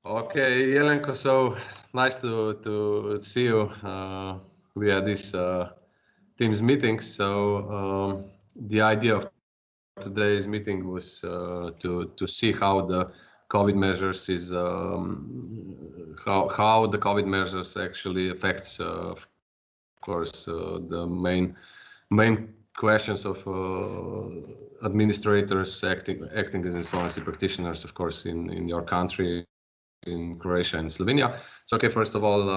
Okay, Jelenko, so nice to see you via this Teams meeting. So the idea of today's meeting was to see how the COVID measures is how the COVID measures actually affects, of course, the main questions of administrators acting as insolvency practitioners, of course, in your country, in Croatia and Slovenia. So, okay, first of all,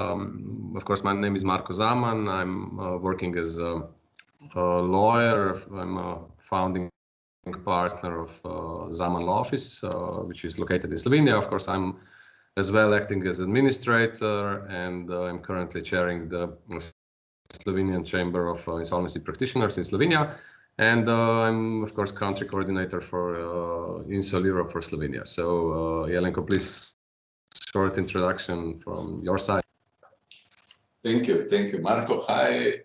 of course, my name is Marko Zaman. I'm working as a lawyer. I'm a founding partner of Zaman Law Office, which is located in Slovenia. Of course, I'm as well acting as administrator, and I'm currently chairing the Slovenian Chamber of Insolvency Practitioners in Slovenia. And I'm, of course, country coordinator for INSOL Europe for Slovenia. So, Jelenko, please, short introduction from your side. Thank you, Marko. Hi,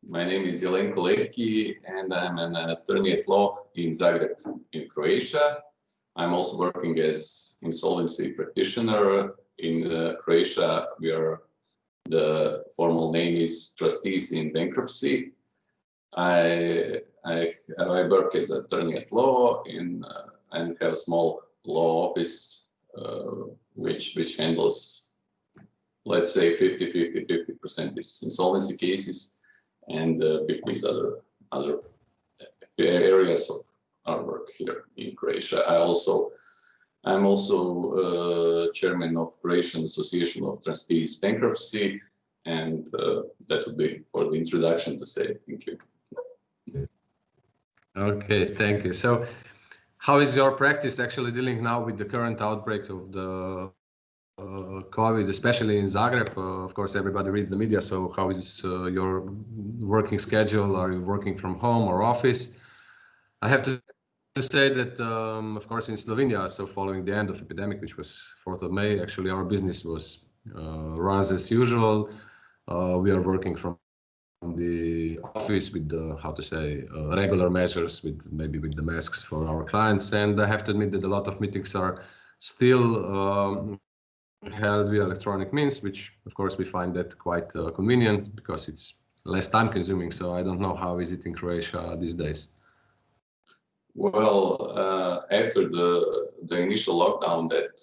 my name is Jelenko Lehki, and I'm an attorney at law in Zagreb, in Croatia. I'm also working as insolvency practitioner in Croatia. The formal name is trustees in bankruptcy. I work as an attorney at law and have a small law office which handles, let's say, 50% is insolvency cases, and 50 is other areas of our work here in Croatia. I'm also chairman of Croatian Association of Trustees Bankruptcy, and that would be for the introduction to say. Thank you. Okay, thank you. So, how is your practice actually dealing now with the current outbreak of the COVID, especially in Zagreb? Of course, everybody reads the media. So, how is your working schedule? Are you working from home or office? I have to say that, of course, in Slovenia, so following the end of the epidemic, which was 4th of May, actually our business runs as usual. We are working from the office with the, regular measures, with the masks for our clients. And I have to admit that a lot of meetings are still held via electronic means, which of course we find that quite convenient because it's less time consuming. So I don't know, how is it in Croatia these days? Well, after the initial lockdown that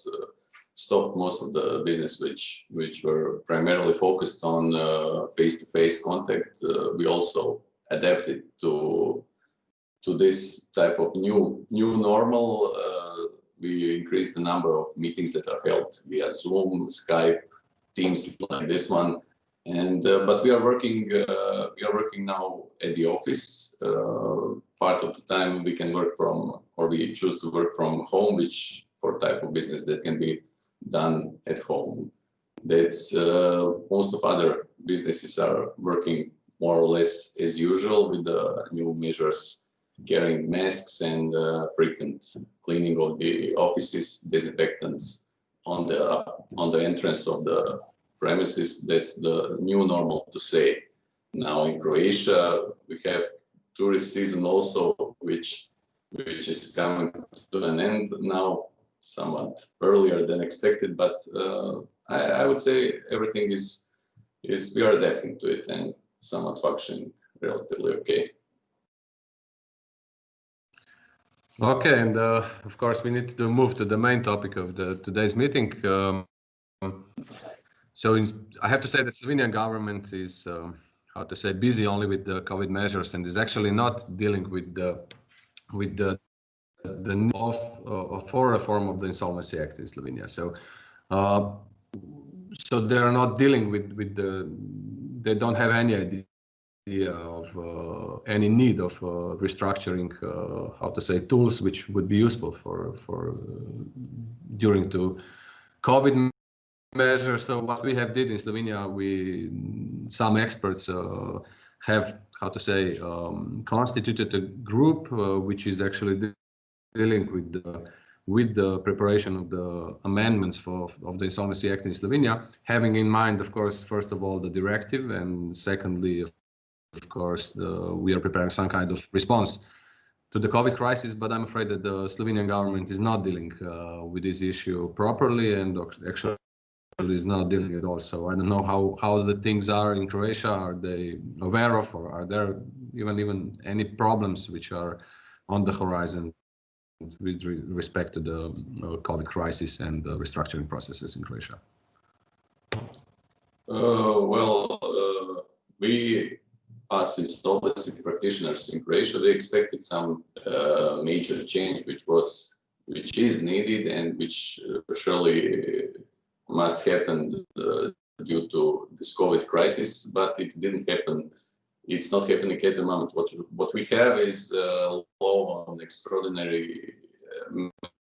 stopped most of the business which were primarily focused on face-to-face contact, we also adapted to this type of new normal. We increased the number of meetings that are held via Zoom, Skype, Teams like this one, and but we are working now at the office. Part of the time we can work from, or we choose to work from home, which for type of business that can be done at home. That's most of other businesses are working more or less as usual with the new measures, carrying masks and frequent cleaning of the offices, disinfectants on the entrance of the premises. That's the new normal, to say. Now in Croatia we have tourist season also, which is coming to an end now, somewhat earlier than expected, but I would say everything is we are adapting to it and somewhat functioning relatively okay. Okay, and of course we need to move to the main topic of today's meeting. So I have to say that Slovenian government is busy only with the COVID measures and is actually not dealing with the need for reform of the Insolvency Act in Slovenia. So they are not dealing with they don't have any idea of any need of restructuring tools which would be useful for during to COVID measures. So what we have did in Slovenia, some experts have constituted a group which is actually dealing with the preparation of the amendments of the Insolvency Act in Slovenia, having in mind, of course, first of all, the directive, and secondly, of course, we are preparing some kind of response to the COVID crisis, but I'm afraid that the Slovenian government is not dealing with this issue properly, and actually is not dealing at all. So I don't know how the things are in Croatia. Are they aware of, or are there even any problems which are on the horizon with respect to the COVID crisis and the restructuring processes in Croatia? We, as insolvency practitioners in Croatia, they expected some major change, which is needed and which surely must happen due to this COVID crisis, but it didn't happen. It's not happening at the moment. What we have is law on extraordinary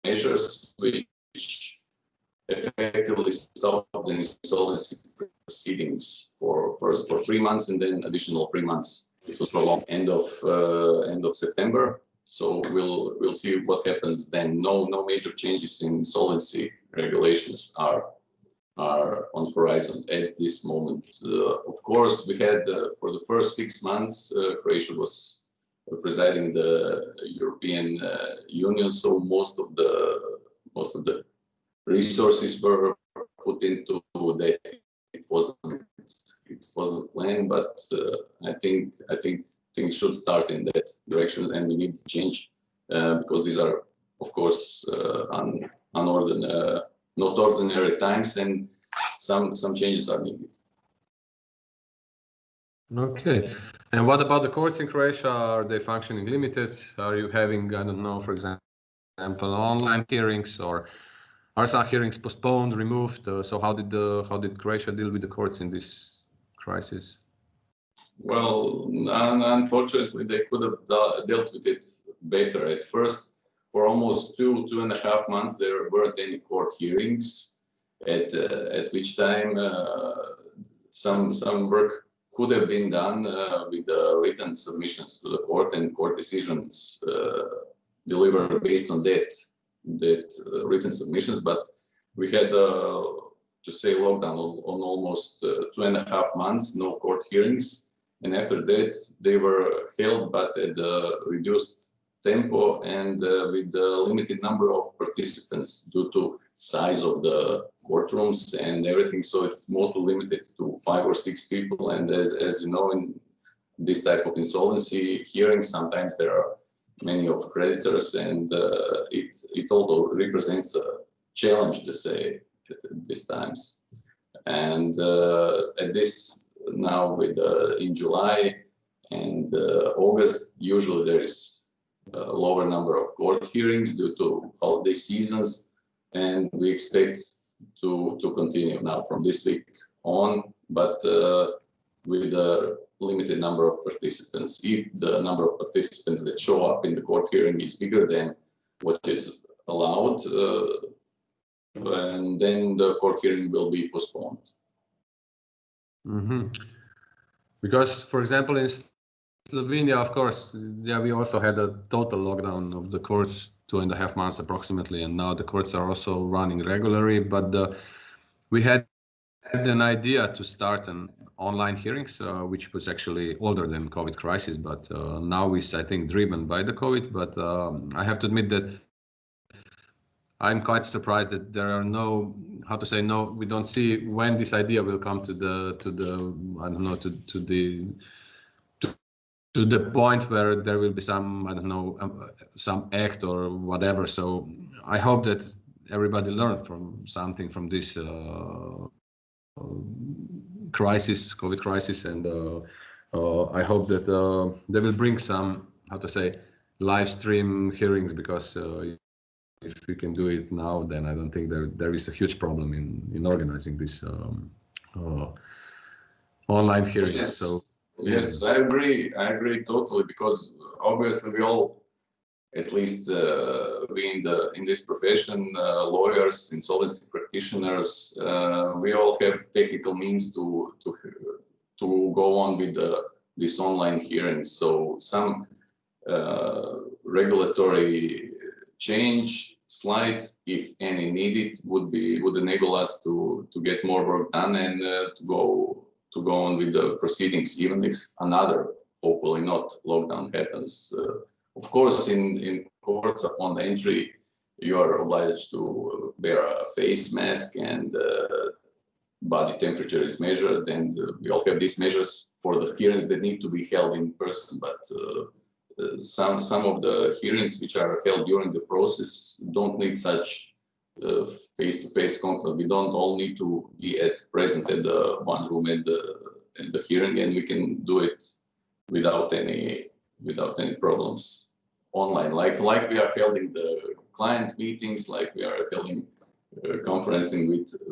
measures, which effectively stop the insolvency proceedings for 3 months and then additional 3 months. It was prolonged end of September. So we'll see what happens then. No major changes in insolvency regulations are on horizon at this moment. Of course, we had for the first 6 months, Croatia was presiding the European Union, so most of the resources were put into that. It wasn't planned, but I think things should start in that direction, and we need to change because these are, of course, not ordinary times, and some changes are needed. Okay. And what about the courts in Croatia? Are they functioning limited? Are you having, I don't know, for example, online hearings, or are some hearings postponed, removed? So how did Croatia deal with the courts in this crisis? Well, unfortunately, they could have dealt with it better. At first, for almost 2.5 months, there weren't any court hearings. At which time some work could have been done with the written submissions to the court, and court decisions delivered based on that written submissions. But we had to say lockdown on almost 2.5 months, no court hearings, and after that they were held, but at a reduced tempo and with a limited number of participants due to size of the courtrooms and everything. So it's mostly limited to 5 or 6 people. And as you know, in this type of insolvency hearings, sometimes there are many of creditors, and it also represents a challenge, to say, at these times. And at this now, with in July and August, usually there is a lower number of court hearings due to holiday seasons. And we expect to continue now from this week on, but with a limited number of participants. If the number of participants that show up in the court hearing is bigger than what is allowed, and then the court hearing will be postponed. Mm-hmm. Because, for example, in Slovenia, of course, we also had a total lockdown of the courts, 2.5 months approximately, and now the courts are also running regularly. But we had an idea to start an online hearings, which was actually older than COVID crisis, but now is, I think, driven by the COVID. But I have to admit that I'm quite surprised that there are we don't see when this idea will come to the point where there will be some, some act or whatever. So I hope that everybody learned something from this crisis, COVID crisis, and I hope that they will bring some, live stream hearings, because if we can do it now, then I don't think there is a huge problem in organizing this online hearings. Yes. So. Yes, I agree totally, because obviously we all, at least we in this profession, lawyers, insolvency practitioners, we all have technical means to go on with this online hearing. So some regulatory change, slight, if any, needed, would enable us to get more work done and to go on with the proceedings, even if another, hopefully not, lockdown happens Of course, in ports upon entry, you are obliged to wear a face mask and body temperature is measured, and we all have these measures for the hearings that need to be held in person. But some of the hearings which are held during the process don't need such face-to-face contact. We don't all need to be present at the one room at the hearing, and we can do it without any problems online, like we are holding the client meetings, like we are holding conferencing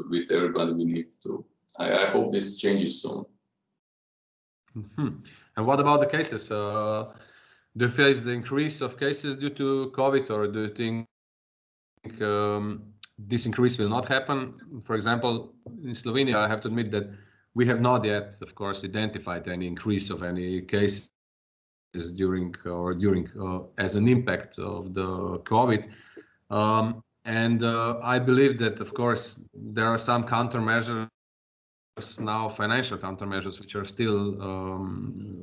with everybody we need to. I hope this changes soon. And what about the cases? Do you face the increase of cases due to COVID, or do you think this increase will not happen? For example, in Slovenia, I have to admit that we have not yet, of course, identified any increase of any cases during as an impact of the COVID. And I believe that, of course, there are some countermeasures now, financial countermeasures, which are still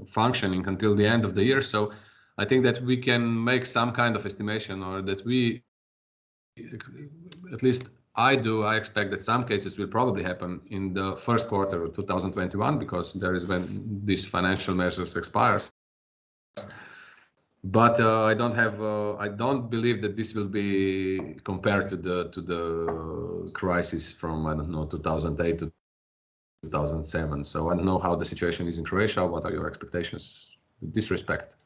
functioning until the end of the year. So I think that we can make some kind of estimation, or that we, at least I expect that some cases will probably happen in the first quarter of 2021, because there is when these financial measures expires. But I don't believe that this will be compared to the crisis from, I don't know, 2008 to 2007. So I don't know how the situation is in Croatia. What are your expectations in this respect?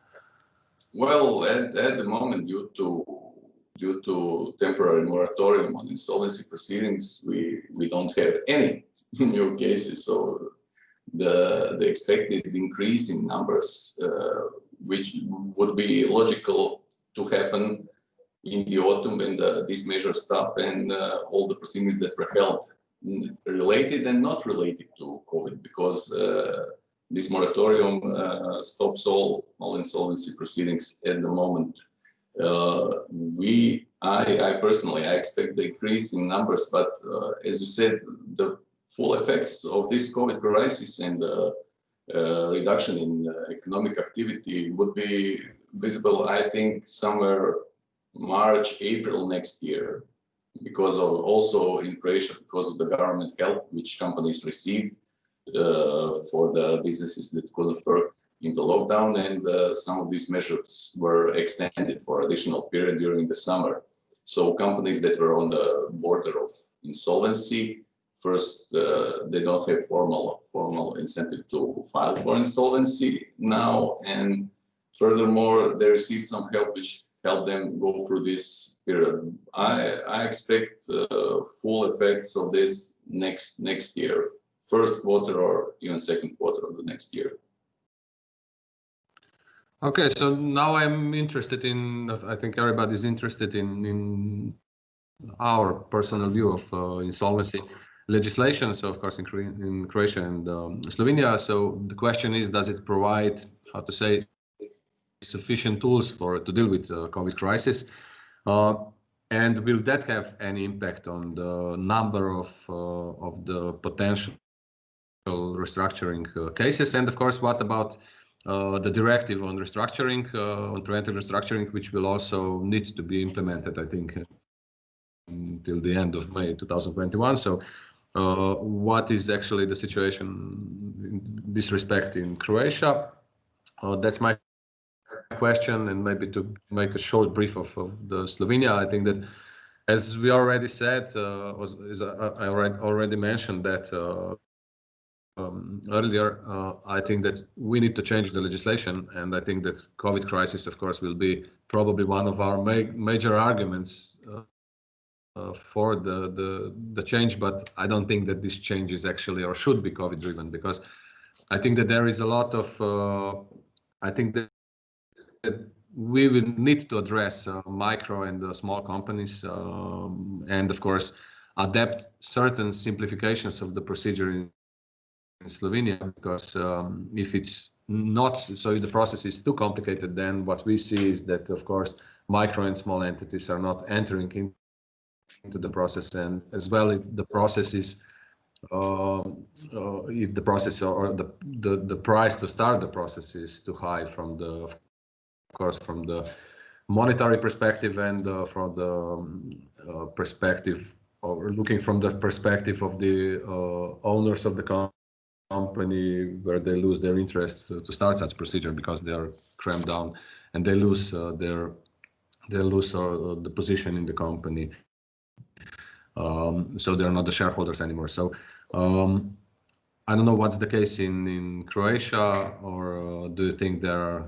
Well, at the moment, due to temporary moratorium on insolvency proceedings, we don't have any new cases. So the expected increase in numbers, which would be logical to happen in the autumn when these measures stop, and all the proceedings that were held related and not related to COVID, because this moratorium stops all insolvency proceedings at the moment. I personally expect the increase in numbers, but as you said, the full effects of this COVID crisis and reduction in economic activity would be visible, I think, somewhere March, April next year, because of also in Croatia, because of the government help which companies received for the businesses that couldn't work in the lockdown, and some of these measures were extended for additional period during the summer. So companies that were on the border of insolvency, first, they don't have formal incentive to file for insolvency now, and furthermore, they received some help which helped them go through this period. I expect full effects of this next year, first quarter or even second quarter of the next year. Okay, so now I'm interested in, I think everybody's interested in our personal view of insolvency legislation, so of course in Croatia and Slovenia. So the question is, does it provide, how to say, sufficient tools to deal with the COVID crisis? And will that have any impact on the number of the potential restructuring cases? And of course, what about the directive on restructuring, on preventive restructuring, which will also need to be implemented, I think, until the end of May 2021. So what is actually the situation in this respect in Croatia? That's my question. And maybe to make a short brief of the Slovenia, I think that, as we already said, I already mentioned that earlier, I think that we need to change the legislation, and I think that COVID crisis, of course, will be probably one of our major arguments for the change. But I don't think that this change is actually or should be COVID driven, because I think that there is a lot of I think that we will need to address micro and small companies, and of course adapt certain simplifications of the procedure in Slovenia, because if it's not, so if the process is too complicated, then what we see is that, of course, micro and small entities are not entering into the process, and as well, if the process is if the process or the price to start the process is too high from the, of course, from the monetary perspective and from the perspective, or looking from the perspective of the owners of the company, where they lose their interest to start such procedure because they are cramped down and they lose the position in the company. So they're not the shareholders anymore. So I don't know what's the case in Croatia, or do you think there are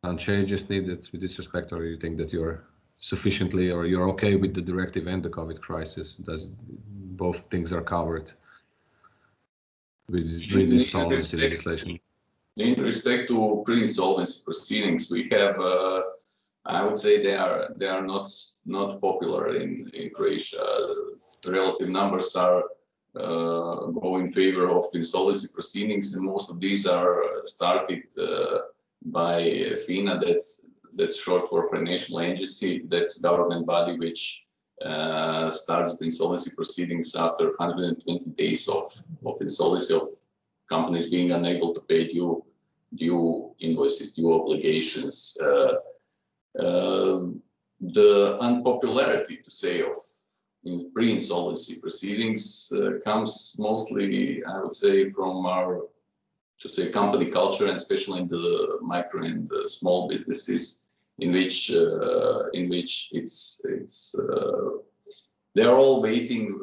some changes needed with this respect, or you think that you're sufficiently, or you're okay with the directive and the COVID crisis? Does both things are covered with this insolvency legislation? In respect to pre-insolvency proceedings, we have, I would say they are not popular in Croatia. The relative numbers are go in favor of insolvency proceedings, and most of these are started by FINA. That's short for financial agency. That's government body which starts the insolvency proceedings after 120 days of insolvency, of companies being unable to pay due invoices, due obligations. The unpopularity, to say, of pre-insolvency proceedings comes mostly, I would say, from our, to say, company culture, and especially in the micro and the small businesses, in which it's they are all waiting.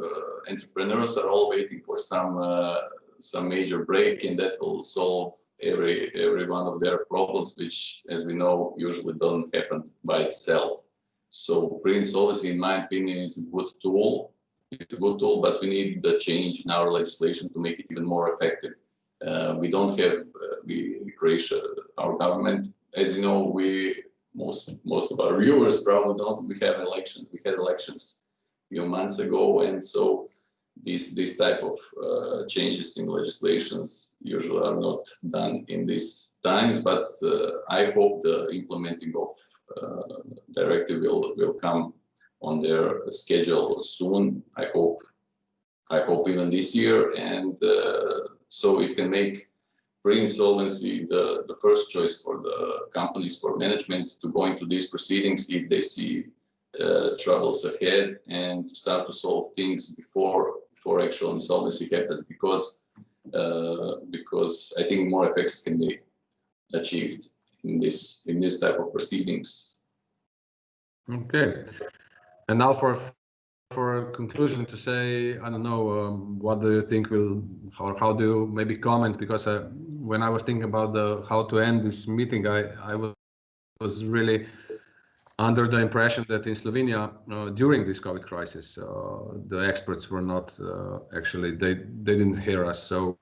Entrepreneurs are all waiting for some major break, and that will solve every one of their problems, which, as we know, usually don't happen by itself. So pre-insolvency, in my opinion, is a good tool. It's a good tool, but we need the change in our legislation to make it even more effective. We don't have, Croatia, our government, as you know, most of our viewers probably don't. We have elections. We had elections a few months ago, and so these type of changes in legislations usually are not done in these times. But I hope the implementing of directive will come on their schedule soon. I hope even this year, and so it can make pre-insolvency the first choice for the companies, for management, to go into these proceedings if they see troubles ahead, and to start to solve things before actual insolvency happens, because I think more effects can be achieved in this type of proceedings. Okay, and now for a conclusion, to say, I don't know, what do you think how do you maybe comment, because when I was thinking about how to end this meeting, I was really under the impression that in Slovenia, during this COVID crisis, the experts were not actually, they didn't hear us. So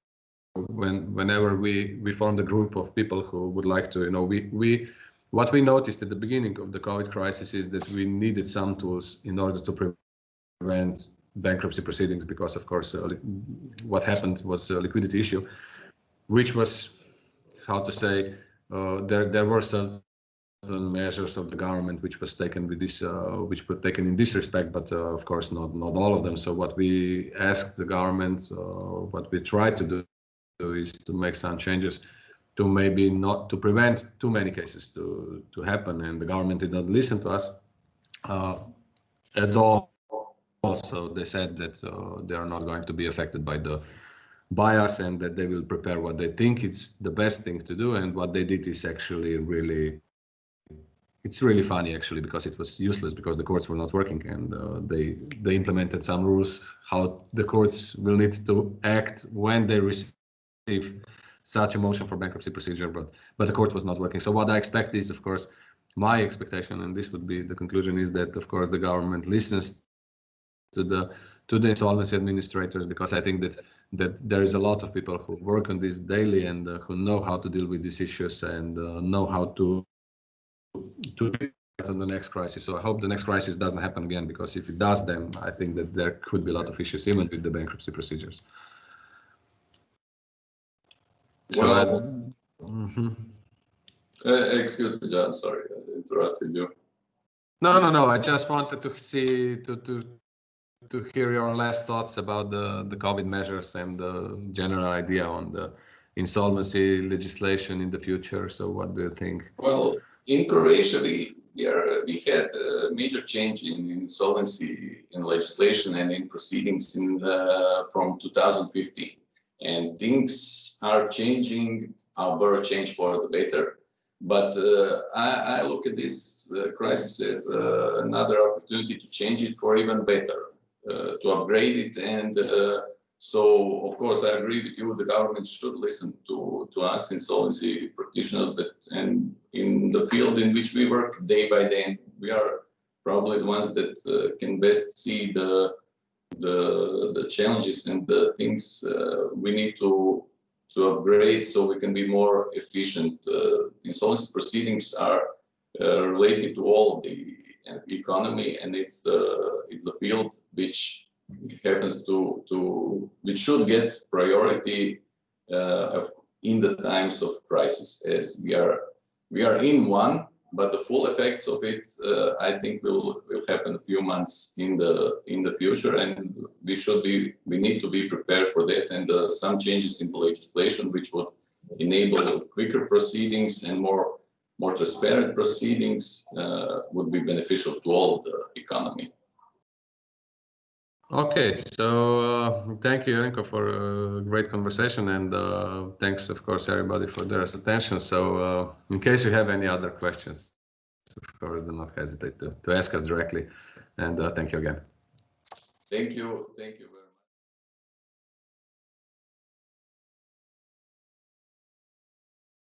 whenever we formed a group of people who would like to, what we noticed at the beginning of the COVID crisis is that we needed some tools in order to prevent bankruptcy proceedings, because of course what happened was a liquidity issue, which was, how to say, there were certain measures of the government which was taken with this, which were taken in this respect, but of course not all of them. So what we asked the government, what we tried to do is to make some changes to maybe not to prevent too many cases to happen, and the government did not listen to us at all. Also, they said that they are not going to be affected by us, and that they will prepare what they think is the best thing to do. And what they did is actually it's really funny, actually, because it was useless, because the courts were not working, and they implemented some rules how the courts will need to act when they receive such a motion for bankruptcy procedure, but the court was not working. So what I expect is, of course, my expectation, and this would be the conclusion, is that of course the government listens to the insolvency administrators, because I think that there is a lot of people who work on this daily, and who know how to deal with these issues, and know how to on the next crisis. So I hope the next crisis doesn't happen again, because if it does, then I think that there could be a lot of issues even with the bankruptcy procedures. Well, excuse me, John, sorry, I interrupted you. No. I just wanted to see to hear your last thoughts about the COVID measures and the general idea on the insolvency legislation in the future. So what do you think? Well, In Croatia, we had a major change in insolvency in legislation and in proceedings from 2015, and things are changing. Our change for the better. But I look at this crisis as another opportunity to change it for even better, to upgrade it. And so, of course, I agree with you. The government should listen to us insolvency practitioners, and in the field in which we work day by day, we are probably the ones that can best see the challenges and the things we need to upgrade so we can be more efficient. Insolvency proceedings are related to all of the economy, and it's the field which happens which should get priority in the times of crisis, as we are in one. But the full effects of it, I think, will happen a few months in the future, and we need to be prepared for that. And some changes in the legislation, which would enable quicker proceedings and more transparent proceedings, would be beneficial to all of the economy. Okay, so thank you, Jelenko, for a great conversation, and thanks, of course, everybody for their attention. So in case you have any other questions, of course, do not hesitate to ask us directly. And thank you again. Thank you.